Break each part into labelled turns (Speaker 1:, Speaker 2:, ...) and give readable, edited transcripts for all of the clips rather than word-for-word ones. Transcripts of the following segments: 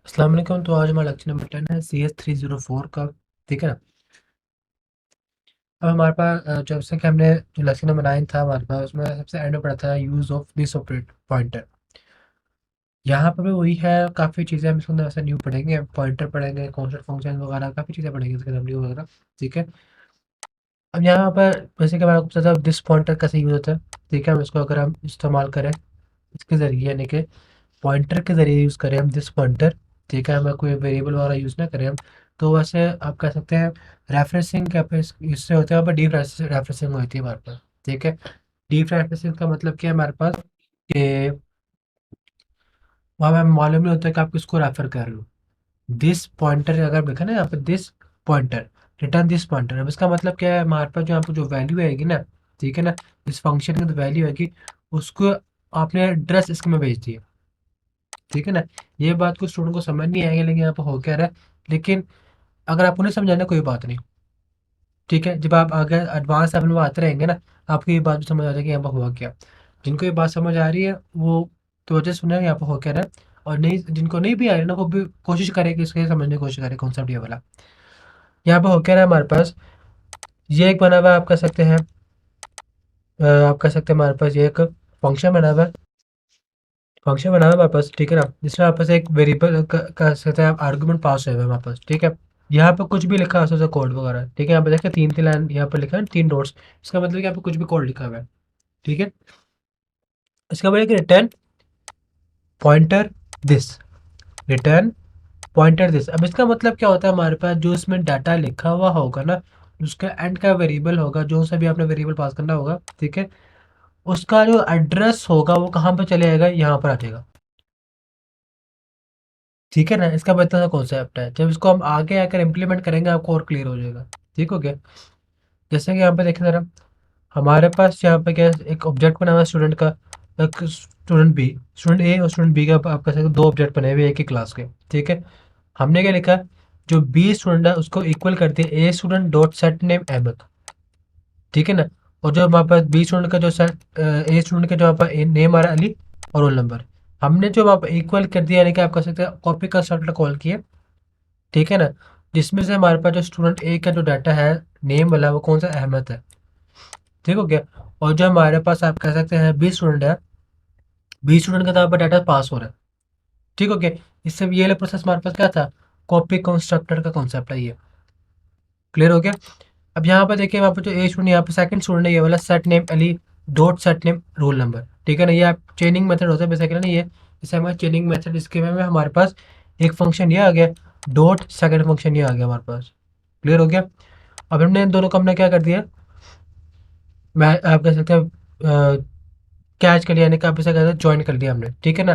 Speaker 1: अस्सलाम वालेकुम। तो आज हमारा लेक्चर नंबर 10 है CS304 का। ठीक है ना। अब हमारे पास जैसे कि हमने जो लेक्चर नंबर 9 था हमारे पास, उसमें सबसे एंड में पढ़ा था use of this operate pointer. यहाँ पर भी वही है, काफ़ी चीज़ें हम इसके अंदर ऐसे न्यू पढ़ेंगे, पॉइंटर पढ़ेंगे, कॉन्स्टेंट फंक्शन वगैरह काफ़ी चीज़ें पढ़ेंगे इसके अंदर न्यू वगैरह। ठीक है। अब यहाँ पर जैसे कि हमारा पता था दिस पॉइंटर कैसे यूज़ होता है। ठीक है, हम इसको अगर हम इस्तेमाल करें इसके ज़रिए, यानी कि पॉइंटर के ज़रिए यूज़ करें हम दिस पॉइंटर। ठीक है, हमें कोई वेरिएबल वगैरह यूज़ ना करें हम। तो वैसे आप कह सकते हैं रेफरेंसिंग क्या पे इससे होता है, वहाँ पर डीप रेफरेंसिंग होती है हमारे पास। ठीक है, डीप रेफरेंसिंग का मतलब क्या है हमारे पास कि वहाँ हमें मालूम नहीं होता कि आप किसको रेफर कर रहे हो। दिस पॉइंटर अगर देखा ना यहाँ पे, this pointer, return this pointer. अब इसका मतलब क्या है, हमारे पास जो यहाँ पे जो वैल्यू आएगी ना, ठीक है ना, इस फंक्शन की जो वैल्यू आएगी उसको आपने एड्रेस इसके में भेज दिया। ठीक है ना। ये बात को स्टूडेंट को समझ नहीं आएगी, लेकिन यहाँ पे हो क्या रहा है। लेकिन अगर आपको नहीं समझाना कोई बात नहीं। ठीक है, जब आप आगे एडवांस लेवल में आते रहेंगे ना, आपको ये बात भी समझ आ जाएगी यहाँ पर हुआ क्या। जिनको ये बात समझ आ रही है वो तो वजह सुने यहाँ पर हो क्या रहा है, और नहीं जिनको नहीं भी आ रही ना वो भी कोशिश करें कि इसके समझने की कोशिश करें कॉन्सेप्ट ये वाला। यहाँ पे हो क्या रहा है हमारे पास, ये एक बना हुआ है, आप कह सकते हैं आप कह सकते हैं हमारे पास ये एक फंक्शन बना हुआ है। फंक्शन बना हुआ है हमारे पास, ठीक है ना, जिसमें हमारे पास एक वेरिएबल कह सकते हैं आप आर्गुमेंट पास हुए हैं हमारे पास। ठीक है, यहाँ पे कुछ भी लिखा हो सकता है कोड वगैरह। ठीक है, यहाँ पे देखिए तीन तीन लाइन यहाँ पे लिखा है, तीन डॉट्स। इसका मतलब कि यहाँ पे कुछ भी कोड लिखा हुआ है। ठीक है, इसका मतलब कि return pointer this, return pointer this. अब इसका मतलब क्या होता है, हमारे पास जो इसमें डाटा लिखा हुआ होगा ना, उसका एंड का वेरिएबल होगा, जो सा भी आपने वेरिएबल पास करना होगा। ठीक है, उसका जो एड्रेस होगा वो कहाँ पे चले जाएगा, यहाँ पर आ जाएगा। ठीक है ना, इसका मतलब कॉन्सेप्ट है, जब इसको हम आगे आकर इम्प्लीमेंट करेंगे आपको और क्लियर हो जाएगा। ठीक हो गया। जैसे कि यहाँ पे देखें जरा, हमारे पास यहाँ पे क्या है, एक ऑब्जेक्ट बना हुआ है स्टूडेंट का, एक स्टूडेंट बी, स्टूडेंट ए और स्टूडेंट बी का आप कह सकते हो दो ऑब्जेक्ट बने हुए एक ही क्लास के। ठीक है, हमने क्या लिखा, जो बी स्टूडेंट है उसको इक्वल कर दिया a student dot set name Ahmad. ठीक है ना, और जो हमारे पास बी स्टूडेंट का जो सेट ए स्टूडेंट का जो हमारे पास नेम आ रहा है अली और रोल नंबर, हमने जो वहाँ पर इक्वल कर दिया, यानी कि आप कह सकते हैं कॉपी कंस्ट्रक्टर कॉल किया। ठीक है ना, जिसमें से हमारे पास जो स्टूडेंट ए का जो डाटा है नेम वाला, वो कौन सा अहमद है। ठीक हो गया। और जो हमारे पास आप कह सकते हैं बी स्टूडेंट है, बी स्टूडेंट का तो यहाँ पर डाटा पास हो रहा है। ठीक हो गया। इससे ये वाला प्रोसेस हमारे पास क्या था, कॉपी कंस्ट्रक्टर का कॉन्सेप्ट है ये। क्लियर हो गया। अब यहाँ पर देखिए, वहाँ पर जो ए स्टूडेंट, यहाँ पर सेकंड स्टूडेंट है ये वाला, set name Ali dot set name roll number. ठीक है ना, ये आप चेनिंग मेथड होता है बेसिकली ना, ये इसे हमारा चेनिंग मेथड, इसके में हमारे पास एक फंक्शन ये आ गया, डॉट सेकंड फंक्शन ये आ गया हमारे पास। क्लियर हो गया। अब हमने इन दोनों को हमने क्या कर दिया, मैं आप कह सकते हैं कैच कर लिया, यानी कि आप इसे कहते हैं ज्वाइन कर लिया हमने। ठीक है ना,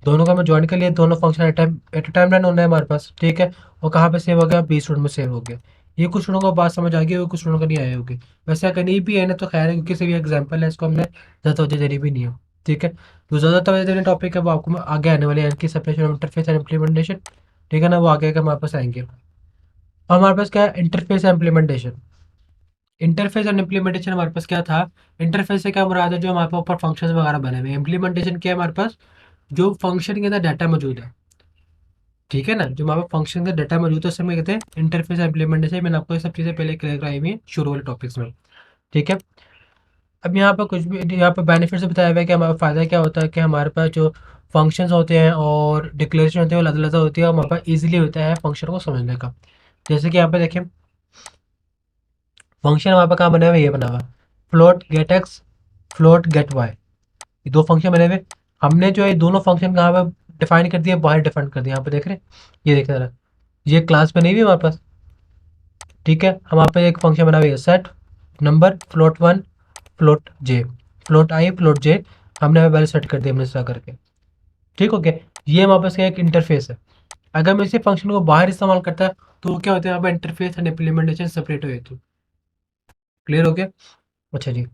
Speaker 1: दोनों को हमें ज्वाइन कर लिया, दोनों फंक्शन एट टाइम रन होना है हमारे पास। ठीक है, और कहाँ पे सेव हो गया, बी स्टूडेंट में सेव हो गया। ये कुछ स्टूडेंट को बात समझ आ गई होगी, कुछ स्टूडेंट को नहीं आई होगी। वैसे अगर नहीं भी है ना तो खैर है, क्योंकि सिर्फ एग्जाम्पल है, इसको हमने ज़्यादा तवज्जो देनी भी नहीं है। ठीक है, जो ज़्यादा तवज्जो देने टॉपिक है वो आपको आगे आने वाले हैं कि separation of interface and implementation. ठीक है ना, वो आगे के हमारे पास आएंगे। अब हमारे पास क्या है, interface implementation. Interface and implementation हमारे पास क्या था, इंटरफेस से क्या मुराद है, जो हमारे पास ऊपर फंक्शंस वगैरह बने हुए हैं। इम्प्लीमेंटेशन क्या है हमारे पास, जो फंक्शन के अंदर डाटा मौजूद है। ठीक है ना, जो हमारे फंक्शन का डाटा मौजूद है उसे हम कहते हैं इंटरफेस इम्प्लीमेंटेशन। मैंने आपको ये सब चीज़ें पहले क्लियर कराई हुई है शुरू वाले टॉपिक्स में। ठीक है, अब यहाँ पर कुछ भी यहाँ पर बेनिफिट से बताया हुआ है कि हमारा फ़ायदा क्या होता है, कि हमारे पास जो फंक्शंस होते हैं और डिक्लेरेशन होते हैं वो अलग अलग होती है, और हमारे पास ईजिली होता है फंक्शन को समझने का। जैसे कि यहाँ पे देखिए, फंक्शन हमारे पास कहाँ बना हुआ है, ये बना हुआ है float get X, float get Y. ये दो फंक्शन बने हुए, हमने जो है दोनों फंक्शन कहाँ पर डिफाइन कर दिया, बाहर डिफाइन कर दिया। यहाँ पे देख रहे हैं, ये देख रहे हैं, ये क्लास बनी हुई है हमारे पास। ठीक है, हम यहाँ पे एक फंक्शन बना हुआ है set number float one float J, float I float J, हमने वैल्यू सेट कर दी हमने इस तरह करके। ठीक हो गया। ये हमारे पास क्या एक इंटरफेस है। अगर मैं इसी फंक्शन को बाहर इस्तेमाल करता है तो वो क्या होता है, यहाँ पर इंटरफेस एंड इम्प्लीमेंटेशन सेपरेट हो जाती है। क्लियर हो गया। अच्छा जी,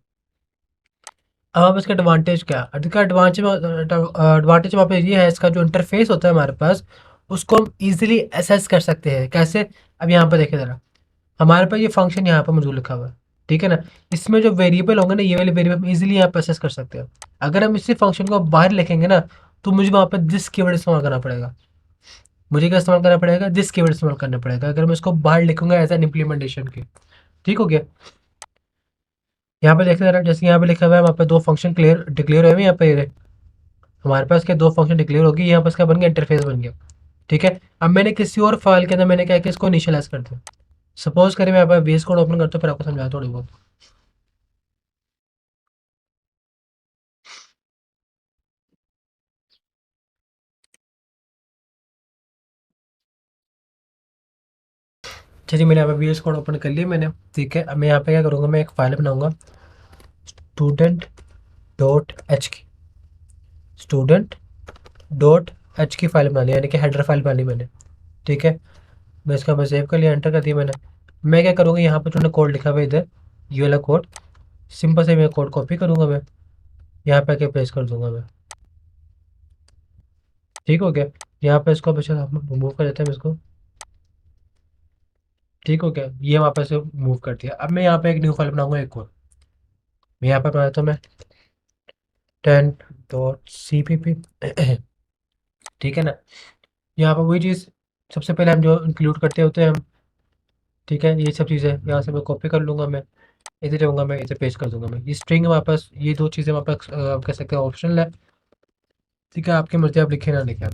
Speaker 1: अब आप इसका एडवांटेज क्या है, इसका एडवांटेज वहाँ पे ये है, इसका जो इंटरफेस होता है हमारे पास उसको हम इजीली एसेस कर सकते हैं। कैसे, अब यहाँ पर देखिए ज़रा, हमारे पास ये फंक्शन यहाँ पर मौजूद लिखा हुआ है। ठीक है ना, इसमें जो वेरिएबल होंगे ना, ये वाले वेरिएबल हम इजीली यहाँ पर एसेस कर सकते हैं। अगर हम इसी फंक्शन को बाहर लिखेंगे ना, तो मुझे वहाँ पर दिस कीवर्ड इस्तेमाल करना पड़ेगा। मुझे क्या इस्तेमाल करना पड़ेगा, दिस कीवर्ड इस्तेमाल करना पड़ेगा अगर मैं इसको बाहर लिखूंगा एज एन इम्प्लीमेंटेशन के। ठीक हो गया। यहाँ पे देखते जरा, जैसे यहाँ पे लिखा हुआ है वहाँ पे दो फंक्शन क्लियर डिक्लेयर हुए हैं यहाँ पे। हमारे पास क्या दो फंक्शन डिक्लेयर होगी, यहाँ पास क्या बन गया, इंटरफेस बन गया। ठीक है। अब मैंने किसी और फाइल के अंदर मैंने क्या किया, इसको इनिशियलाइज कर दिया। सपोज करें मैं यहाँ पर VS कोड ओपन करता हूँ, फिर आपको समझा थोड़ी बहुत। चलिए मैंने यहाँ पे VS कोड ओपन कर लिया मैंने। ठीक है, अब मैं यहाँ पे क्या करूँगा, मैं एक फाइल बनाऊंगा, स्टूडेंट डॉट एच की, स्टूडेंट डॉट एच की फाइल बनानी है, यानी कि हेडर फाइल बनानी मैंने। ठीक है, मैं इसका मैं सेव कर लिया, एंटर कर दिया मैंने। मैं क्या करूँगा, यहाँ पर जो कोड लिखा हुआ है इधर, ये वाला कोड, सिंपल से मैं कोड कॉपी करूँगा, मैं यहाँ पे आके पेस्ट कर दूंगा मैं। ठीक हो गया। यहाँ पे इसको बच्चा हम रिमूव कर देते हैं इसको। ठीक हो गया, ये वहाँ पे से मूव कर दिया। अब मैं यहाँ पे एक न्यू फाइल बनाऊंगा एक और। मैं यहाँ पे बनाता हूँ मैं 10.cpp। ठीक है ना। यहाँ पर वही चीज़ सबसे पहले हम जो इंक्लूड करते होते हैं हम। ठीक है, ये सब चीज़ें यहाँ से मैं कॉपी कर लूँगा, मैं इधर जाऊँगा, मैं इधर पेस्ट कर दूंगा मैं। ये स्ट्रिंग वापस, ये दो चीज़ें वापस आप कह सकते हैं ऑप्शनल है। ठीक है, आपकी मर्जी, आप लिखे ना लिखे।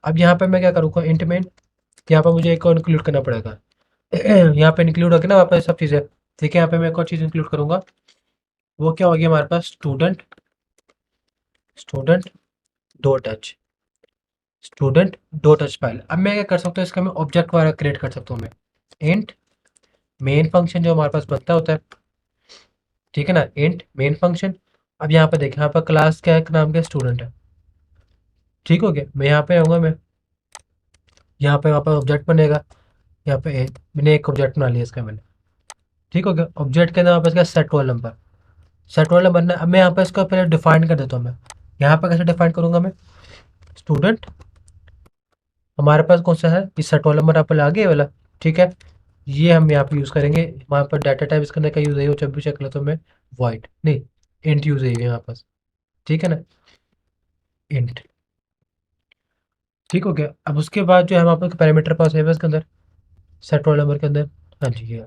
Speaker 1: अब यहाँ पे मैं क्या करूँगा, इंट में यहाँ पर मुझे एक और इंक्लूड करना पड़ेगा। यहाँ पे इंक्लूड होगी ना वापस सब चीज़ें। ठीक है, यहाँ पे मैं एक और चीज़ इंक्लूड करूँगा, वो क्या होगी हमारे पास, student student dot H, student dot H file. अब मैं क्या कर सकता हूँ, इसका मैं ऑब्जेक्ट वगैरह क्रिएट कर सकता हूँ मैं। इंट मेन फंक्शन जो हमारे पास बनता होता है। ठीक है ना, इंट मेन फंक्शन। अब यहाँ पे देखें, यहाँ पर क्लास क्या है, नाम क्या, स्टूडेंट है। ठीक हो गया, मैं यहाँ पे आऊँगा, मैं यहाँ पे वहाँ पर ऑब्जेक्ट बनेगा। यहाँ पे मैंने एक ऑब्जेक्ट बना लिया इसका मैंने। ठीक हो गया, ऑब्जेक्ट के अंदर वापस क्या, set roll number, set roll number ना। अब मैं यहाँ पे इसको पहले डिफाइन कर देता हूँ मैं। यहाँ पर कैसे डिफाइन करूँगा मैं, स्टूडेंट हमारे पास कौन सा है, ये सेट रोल नंबर आप आगे वाला। ठीक है, ये हम यहाँ पे यूज़ करेंगे। वहाँ पर डाटा टाइप इसके अंदर का यूज़ है, जब भी चेक लेता हूँ मैं, वाइट नहीं, इंट यूज़ है यहाँ पास। ठीक है ना, इंट। ठीक हो गया। अब उसके बाद जो है हमारे पास पैरामीटर पास है इसके अंदर, सेट रोल नंबर के अंदर। हाँ जी, ये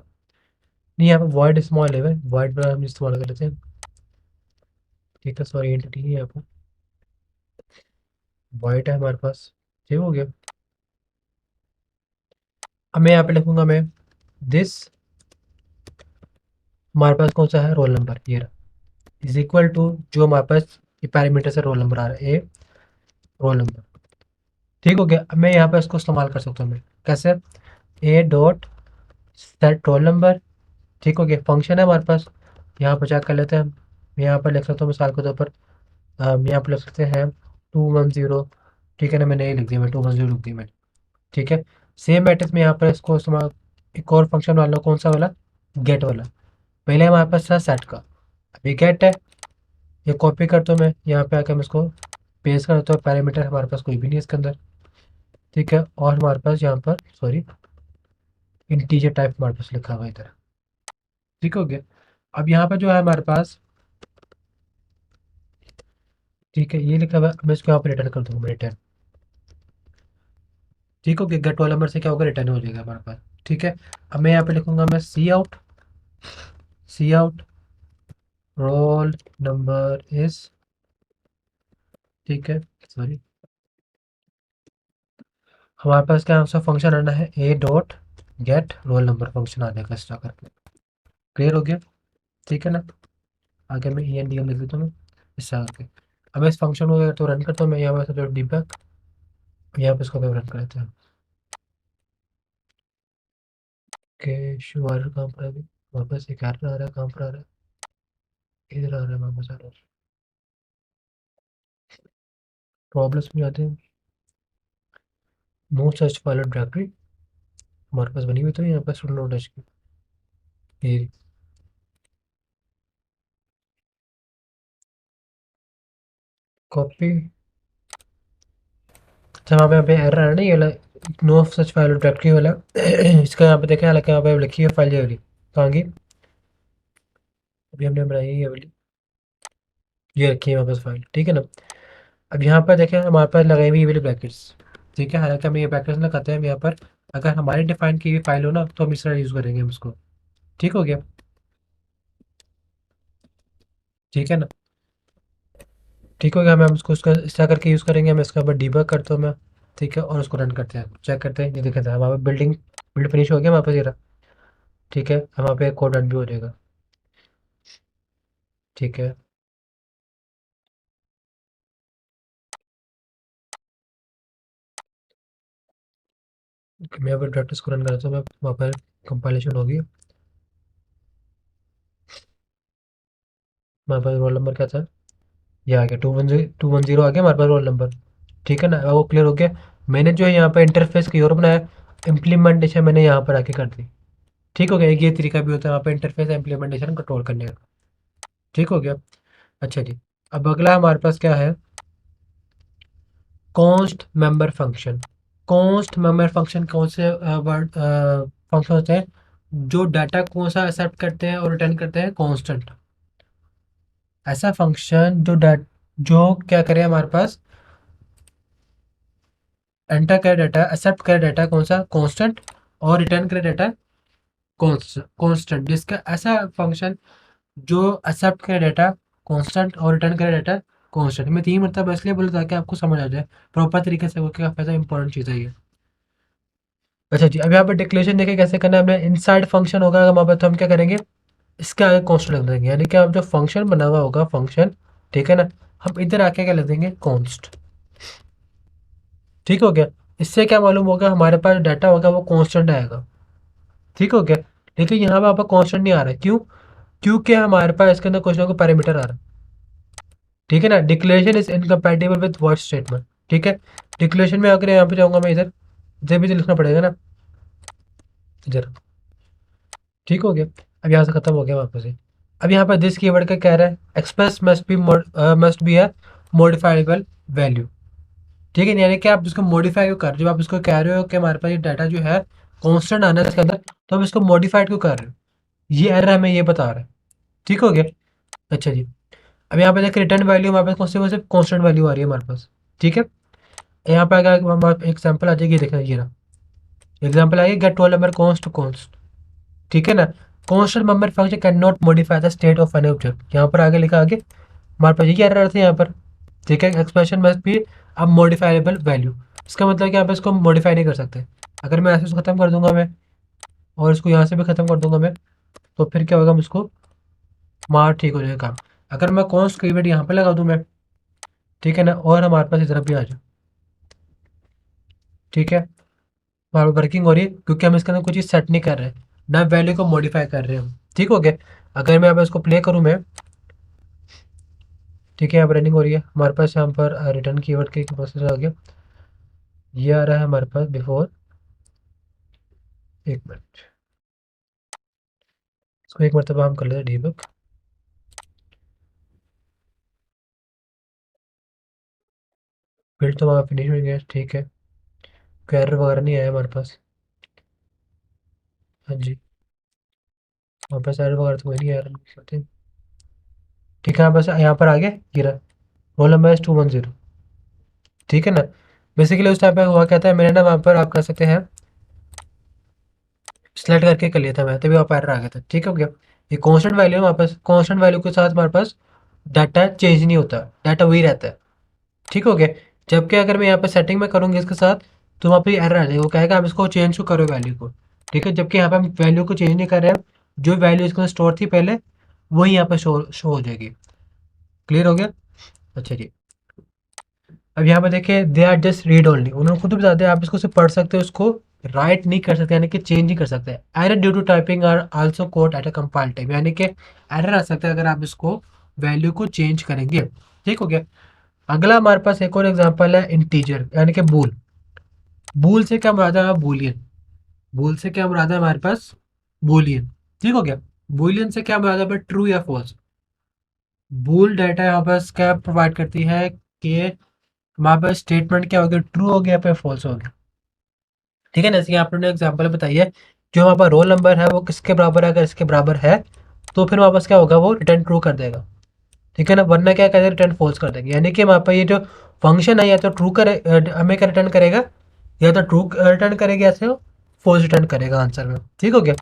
Speaker 1: नहीं, यहाँ पर वाइड स्मॉल है, वाइड बड़ा हम इस्तेमाल कर लेते हैं। ठीक है, सॉरी, इंट नहीं है यहाँ पर, वाइट है हमारे पास। ठीक हो गया। अब मैं यहाँ पे लिखूंगा मैं, दिस हमारे पास कौन सा है, रोल नंबर, ये रहा, इज इक्वल टू जो हमारे पास ये पैरामीटर से रोल नंबर आ रहा है, ए रोल नंबर। ठीक हो गया। अब मैं यहाँ पे इसको इस्तेमाल कर सकता हूँ मैं, कैसे, ए डॉट सेट रोल नंबर। ठीक हो गया, फंक्शन है हमारे पास, यहाँ पर चेक कर लेते हैं हम। मैं यहाँ पर लिख सकता हूँ मिसाल के तौर पर, हम यहाँ पर लिख सकते हैं 210। ठीक है ना, मैंने ये लिख दिया, मैं 210 लिख दिया मैंने। ठीक है, सेम मैट्रिक्स में यहाँ पर इसको इस्तेमाल, एक और फंक्शन वाला कौन सा वाला, गेट वाला। पहले हमारे पास था सेट का, अभी गेट है। ये कॉपी करता हूँ मैं, यहाँ पे आकर मैं इसको पेस्ट कर देता हूँ। पैरामीटर हमारे पास कोई भी नहीं है इसके अंदर। ठीक है, और हमारे पास यहाँ पर सॉरी इंटीजर टाइप हमारे पास लिखा हुआ है इधर। ठीक हो गया। अब यहाँ पर जो है हमारे पास, ठीक है, ये लिखा हुआ है, मैं इसको यहाँ पर रिटर्न कर दूँगा, रिटर्न। ठीक हो गया, गेट वाला नंबर से क्या होगा, रिटर्न हो जाएगा हमारे पास। ठीक है, अब मैं यहाँ पे लिखूंगा मैं, सी आउट रोल नंबर इज, ठीक है, सॉरी, हमारे पास क्या सा फंक्शन आना है, A dot get roll number function आ जाएगा एक्स्ट्रा करके। क्लियर हो गया। ठीक है ना, आगे मैं ई एन डी एम लिख देता हूँ मैं, इससे आगे। अब मैं इस फंक्शन को तो रन करता हूँ मैं, यहाँ पर डिबग, यहाँ पे इसको रन करते हैं। के शुगर कहाँ पर है अभी, वापस एक एरर आ रहा है, कहाँ पर आ रहा है, इधर आ रहा है, वापस आ रहा है। प्रॉब्लम्स में आते हैं, नो सर्च फाइल डायरेक्टरी हमारे पास बनी हुई, तो यहाँ पर स्टूडेंट नोट की ये कॉपी। अच्छा, वहाँ पे एरर आ रहा है ना, ये वाला नो सच फाइल डायरेक्टरी वाला। इसका यहाँ पे देखें, हालांकि यहाँ पे लिखी है फाइल, ये वाली कहाँ की, अभी हमने बनाई है ये वाली, ये रखी है हमारे पास फाइल। ठीक है ना, अब यहाँ पर देखें हमारे पास लगाई हुई ये वाली ब्रैकेट्स। ठीक है, हालांकि हम ये प्रैक्टिस ना करते हैं, हम यहाँ पर अगर हमारी डिफाइन की हुई फाइल हो ना तो हम इस तरह यूज़ करेंगे हम इसको। ठीक हो गया? ठीक है ना? ठीक हो गया, हम उसको उसका इस तरह करके यूज़ करेंगे। मैं इसके ऊपर डीबग करता हूँ मैं। ठीक है, और उसको रन करते हैं, चेक करते हैं। ये देखते हैं हमारा बिल्ड फिनिश हो गया वहाँ पर ये रहा। ठीक है, वहाँ पे कोड रन भी हो जाएगा। ठीक है, मैं यहाँ पर प्रैक्टिस को रन कर रहा हूँ, मैं वहाँ पर कंपाइलेशन होगी। हमारे पास रोल नंबर क्या था? ये आ गया 210 आ गया हमारे पास रोल नंबर। ठीक है ना, अब वो क्लियर हो गया। मैंने जो है यहाँ पर इंटरफेस की और बनाया, इम्प्लीमेंटेशन मैंने यहाँ पर आके कर दी। ठीक हो गया, एक ये तरीका भी होता है यहाँ पे इंटरफेस इम्प्लीमेंटेशन कंट्रोल करने का। ठीक हो गया? अच्छा जी, अब अगला हमारे पास क्या है? Const member function. Const member function कौन से वर्ड फंक्शन होते हैं जो डाटा कौन सा एक्सेप्ट करते हैं और रिटर्न करते हैं? कांस्टेंट। ऐसा फंक्शन जो क्या करे हमारे पास, एंटर करे डाटा, एक्सेप्ट करे डाटा कौन सा? कांस्टेंट, और रिटर्न करे डाटा कांस्टेंट। जिसका ऐसा फंक्शन जो एक्सेप्ट करे डाटा कांस्टेंट और रिटर्न करे डाटा कांस्टेंट। मैं 3 मतलब इसलिए बोला ताकि आपको समझ आ जाए प्रॉपर तरीके से, वो क्या ज़्यादा इंपॉर्टेंट चीज़ है ये। अच्छा जी, अब यहाँ पर डिक्लेरेशन देखें कैसे करना है हमें। इनसाइड फंक्शन होगा हमारे पास, तो हम क्या करेंगे, इसके आगे कांस्टेंट लिख देंगे। यानी कि आप जो फंक्शन बना हुआ होगा फंक्शन, ठीक है ना, हम इधर आके क्या लिख देंगे? कॉन्स्ट। ठीक हो गया? इससे क्या मालूम होगा, हमारे पास डाटा होगा वो कांस्टेंट आएगा। ठीक हो गया? लेकिन यहाँ पर आपका कांस्टेंट नहीं आ रहा है, क्यों? क्योंकि हमारे पास इसके अंदर कुछ ना कुछ पैरामीटर आ रहा है। ठीक है ना, declaration is incompatible with voice statement. ठीक है, डिक्लेरेशन में अगर यहाँ पे जाऊंगा मैं, इधर इधर भी तो लिखना पड़ेगा ना, इधर। ठीक हो गया? अब यहाँ से खत्म हो गया वापस से। अब यहाँ पर दिस कीवर्ड का कह रहा है express must be a modifiable value. ठीक है, यानी कि आप इसको मॉडिफाई क्यों कर रहे हो? जब आप इसको कह रहे हो कि हमारे पास ये डाटा जो है कॉन्स्टेंट आना है इसके अंदर, तो हम इसको मॉडिफाइड क्यों कर रहे हो? ये एरर हमें ये बता रहा है। ठीक हो गया? अच्छा जी, अब यहाँ पे देखिए रिटर्न वैल्यू हमारे पास कौन सी कॉन्स्टेंट वैल्यू आ रही है हमारे पास। ठीक है, यहाँ पे अगर हमारे एग्जाम्पल आ जाएगी, देखना ये रहा एग्जाम्पल आएगी, get roll number const to const. ठीक है ना, constant member function can not modify the state of an object. यहाँ पर आगे लिखा, आगे हमारे पास ये एरर थे यहाँ पर। ठीक है, एक्सप्रेशन मस्ट बी अब मॉडिफाइबल वैल्यू। इसका मतलब कि यहाँ पे इसको मॉडिफाई नहीं कर सकते। अगर मैं ऐसे इसको खत्म कर दूंगा मैं, और इसको यहाँ से भी खत्म कर दूंगा मैं, तो फिर क्या होगा, मुझको मार ठीक हो जाएगा काम। अगर मैं कॉन्स्ट कीवर्ड यहाँ पे लगा दूँ मैं, ठीक है ना, और हमारे पास इस तरफ भी आ जाए, ठीक है, हमारी वर्किंग हो रही है क्योंकि हम इसके अंदर कुछ चीज़ सेट नहीं कर रहे हैं, ना वैल्यू को मॉडिफाई कर रहे हैं हम। ठीक हो गया? अगर मैं अब इसको प्ले करूँ मैं, ठीक है, अब रनिंग हो रही है हमारे पास। यहाँ पर रिटर्न कीवर्ड के प्रोसेस आ गया, ये आ रहा है हमारे पास बिफोर। एक मिनट, इसको एक मरतबा हम कर लेते हैं डीबग। बिल्ड तो हमारा फिनिश हो गया, ठीक है, कोई एरर वगैरह नहीं आया हमारे पास। हाँ जी, हमारे पास एरर वगैरह तो कोई नहीं आया। ठीक है, बस यहाँ पर आ गया गिरा, रोल नंबर है 210। ठीक है ना, बेसिकली उस टाइम पे हुआ क्या था, मैंने ना वहाँ पर आप कह सकते हैं सेलेक्ट करके कर लिया था मैं, तभी वहाँ पर एरर आ गया था। ठीक हो गया? ये कांस्टेंट वैल्यू है हमारे पास, कांस्टेंट वैल्यू के साथ हमारे पास डाटा चेंज नहीं होता, डाटा वही रहता है। ठीक हो गया? जबकि अगर मैं यहाँ पर सेटिंग में करूँगी इसके साथ, तो वहाँ पर एरर आ जाएगा, वो कहेगा आप इसको चेंज क्यों करो वैल्यू को। ठीक है, जबकि यहाँ पर हम वैल्यू को चेंज नहीं कर रहे हैं, जो वैल्यू इसके अंदर स्टोर थी पहले वही यहाँ पर शो हो जाएगी। क्लियर हो गया? अच्छा जी, अब यहाँ पे देखिए they are just read only, उन्होंने खुद बता दिया आप इसको सिर्फ पढ़ सकते हो, उसको राइट नहीं कर सकते, यानी कि चेंज नहीं कर सकते। Error due to typing are also caught at a compile time, यानी कि एरर आ सकता है अगर आप इसको वैल्यू को चेंज करेंगे। ठीक हो गया? अगला हमारे पास एक और एग्जांपल है इंटीजर, यानी कि बूल। बूल से क्या मुराद है? बूलियन। बूल से क्या मुराद है हमारे पास? बूलियन। ठीक हो गया? बूलियन से क्या मुराद है? ट्रू या फॉल्स। बूल डाटा यहाँ पास क्या प्रोवाइड करती है कि हमारे पास स्टेटमेंट क्या हो गया, ट्रू हो गया या फिर फॉल्स हो गया। ठीक है ना, जैसे कि आपने एग्जांपल बताई है, जो हमारे पास रोल नंबर है वो किसके बराबर है, अगर इसके बराबर है तो फिर हमारे पास क्या होगा, वो रिटर्न ट्रू कर देगा। ठीक है ना, वरना क्या करेगा, रिटर्न फॉल्स कर देगा। यानी कि हमारे पास ये जो फंक्शन है या तो ट्रू करे, हमें क्या रिटर्न करेगा, या तो ट्रू रिटर्न करेगा ऐसे हो, फॉल्स रिटर्न करेगा आंसर में। ठीक हो गया।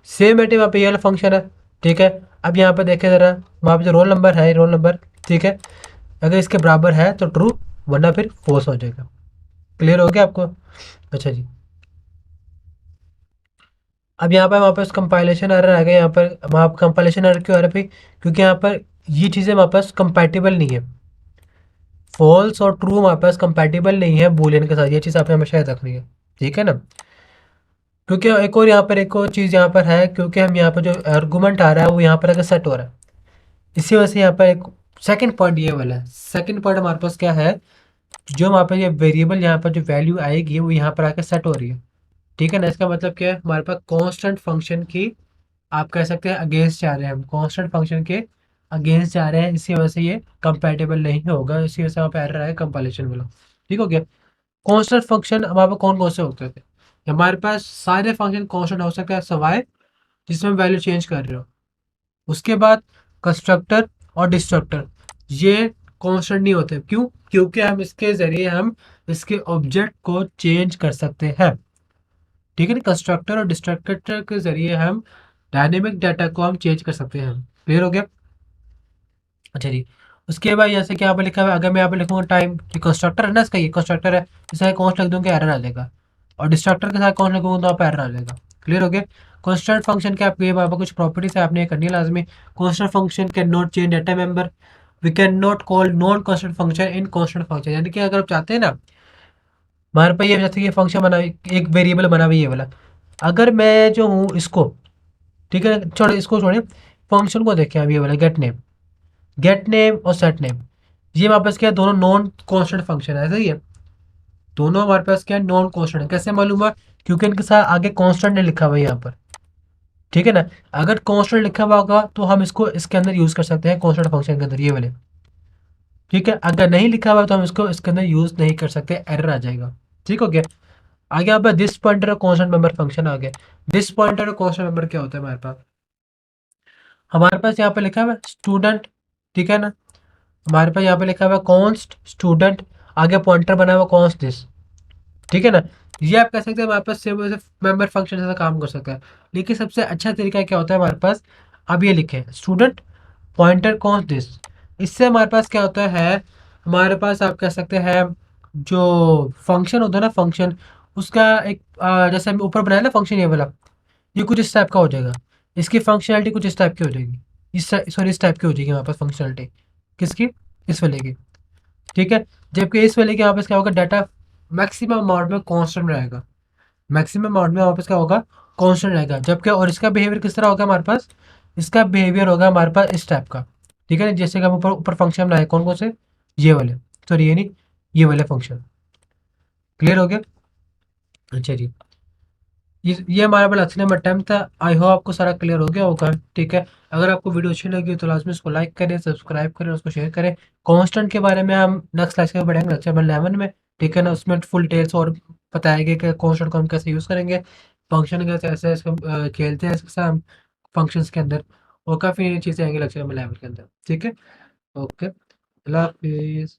Speaker 1: सेम एटी वहाँ पे ये वाला फंक्शन है। ठीक है, अब यहाँ पे देखे ज़रा, वहाँ पे जो रोल नंबर है, रोल नंबर, ठीक है, अगर इसके बराबर है तो ट्रू, वरना फिर फॉल्स हो जाएगा। क्लियर हो गया आपको? अच्छा जी। अब यहाँ पर वापस कंपाइलेशन एरर आ गया। यहाँ पर वहाँ कंपाइलेशन एरर क्यों आ रहा है भाई? क्योंकि यहाँ पर ये चीज़ें वापस कंपैटिबल नहीं है। फॉल्स और ट्रू हमारे पास कंपैटिबल नहीं है बूलियन के साथ। ये चीज़ आपने हमेशा याद रखनी है। ठीक है ना? क्योंकि एक और यहाँ पर एक और चीज़ यहाँ पर है, क्योंकि हम यहाँ पर जो आर्गूमेंट आ रहा है वो यहाँ पर अगर सेट हो रहा है, इसी वजह से यहाँ पर एक सेकंड पॉइंट ये वाला है। सेकंड पॉइंट हमारे पास क्या है, जो वहाँ पर ये वेरिएबल यहाँ पर जो वैल्यू आएगी वो यहाँ पर आकर सेट हो रही है। ठीक है ना? इसका मतलब क्या है, हमारे पास कांस्टेंट फंक्शन की, आप कह सकते हैं अगेंस्ट जा रहे हैं हम, कांस्टेंट फंक्शन के अगेंस्ट जा रहे हैं, इसी वजह से ये कंपैटिबल नहीं होगा। इसी वजह से वहाँ पे एरर आया कंपाइलेशन वाला। ठीक हो गया। कांस्टेंट फंक्शन हमारे पास कौन कौन से होते थे? हमारे पास सारे फंक्शन कांस्टेंट हो सकते हैं सवाए जिसमें वैल्यू चेंज कर रहे हो। उसके बाद कंस्ट्रक्टर और डिस्ट्रक्टर, ये कांस्टेंट नहीं होते। क्यों? क्योंकि हम इसके जरिए हम इसके ऑब्जेक्ट को चेंज कर सकते हैं। ठीक है ना? कंस्ट्रक्टर और डिस्ट्रक्टर के जरिए हम डायनेमिक डाटा को हम चेंज कर सकते हैं। क्लियर हो गया? अच्छा जी। उसके बाद जैसे कि यहाँ पे लिखा हुआ है, अगर मैं यहाँ पे लिखूंगा टाइम, कि कंस्ट्रक्टर है ना, इसका ये कंस्ट्रक्टर है, इसे कॉन्स्ट लिख दूंगा एरर आ जाएगा। और डिस्ट्रक्टर के साथ कॉन्स्ट लिखूंगा तो आप एरर आ जाएगा। क्लियर हो गया? कॉन्स्टेंट फंक्शन के आपके यहाँ पर कुछ प्रॉपर्टीज है, आपने ये करनी है लाजमी। Constant function can not change data member, we can not call non constant function in constant function. यानी कि अगर आप चाहते हैं ना, हमारे पास ये जैसे कि फंक्शन बना, एक वेरिएबल बना हुआ है ये वाला, अगर मैं जो हूँ इसको, ठीक है ना, छोड़े इसको, छोड़े फंक्शन को देखें अब, ये वाला गेट नेम, गेट नेम और सेट नेम, ये वापस क्या है, दोनों नॉन कॉन्स्टेंट फंक्शन है। सही है? दोनों हमारे पास क्या है, नॉन कॉन्स्टेंट है। कैसे मालूम हुआ? क्योंकि इनके साथ आगे कॉन्स्टेंट नहीं लिखा हुआ है यहाँ पर। ठीक है ना? अगर कॉन्स्टेंट लिखा हुआ होगा तो हम इसको इसके अंदर यूज कर सकते हैं, कॉन्स्टेंट फंक्शन के अंदर, ये वाले। ठीक है? अगर नहीं लिखा हुआ तो हम इसको इसके अंदर यूज नहीं कर सकते, एरर आ जाएगा। ठीक हो गया? आगे यहाँ पर दिस पॉइंटर और कॉन्स्टेंट मेंबर फंक्शन आ गया। दिस पॉइंटर और कॉन्स्टेंट मेंबर क्या होता है हमारे पास? हमारे पास यहाँ पे लिखा हुआ है स्टूडेंट। ठीक है ना? हमारे पास यहाँ पे लिखा हुआ है कॉन्स्ट स्टूडेंट, आगे पॉइंटर बना हुआ कॉन्स्ट दिस। ठीक है ना? ये आप कह सकते हैं हमारे पास सिर्फ मेंबर फंक्शन जैसा काम कर सकता है। लेकिन सबसे अच्छा तरीका क्या होता है हमारे पास, अब ये लिखे स्टूडेंट पॉइंटर कॉन्स्ट दिस। इससे हमारे पास क्या होता है, हमारे पास आप कह सकते हैं जो फंक्शन होता है ना, फंक्शन उसका एक जैसे हम ऊपर बनाया ना फंक्शन, ये वाला, ये कुछ इस टाइप का हो जाएगा। इसकी फंक्शनैलिटी कुछ इस टाइप की हो जाएगी। इस टाइप की हो जाएगी हमारे पास फंक्शनैलिटी। किसकी? इस वाले की। ठीक है? जबकि इस वाले के यहाँ पास क्या होगा, डाटा मैक्सिमम अमाउंट में कांस्टेंट रहेगा। मैक्सिमम अमाउंट में वापस क्या होगा, कांस्टेंट रहेगा। जबकि और इसका बिहेवियर किस तरह होगा हमारे पास, इसका बिहेवियर होगा हमारे पास इस टाइप का। ठीक है ना? जैसे कि हम ऊपर ऊपर फंक्शन बनाए कौन कौन से, ये वाले, सॉरी ये नहीं, ये वाले फंक्शन। क्लियर हो गया? अच्छा जी। ये हमारा वाला एक्चुअली अटेम्प्ट था। आई होप आपको सारा क्लियर हो गया होगा। ठीक है? अगर आपको वीडियो अच्छी लगी हो तो लाजमी इसको लाइक करें, सब्सक्राइब करें, उसको शेयर करें। कांस्टेंट के बारे में हम नेक्स्ट क्लास में पढ़ेंगे, लेक्चर नंबर 11 में। ठीक है ना? उसमें फुल डिटेल्स और बताया गया कि कांस्टेंट को हम कैसे यूज़ करेंगे, फंक्शन कैसे ऐसे इसको खेलते हैं इसके साथ हम फंक्शंस के अंदर, और काफ़ी चीज़ें आएंगी लेक्चर नंबर 11 के अंदर। ठीक है? ओके, अल्लाह हाफिज़।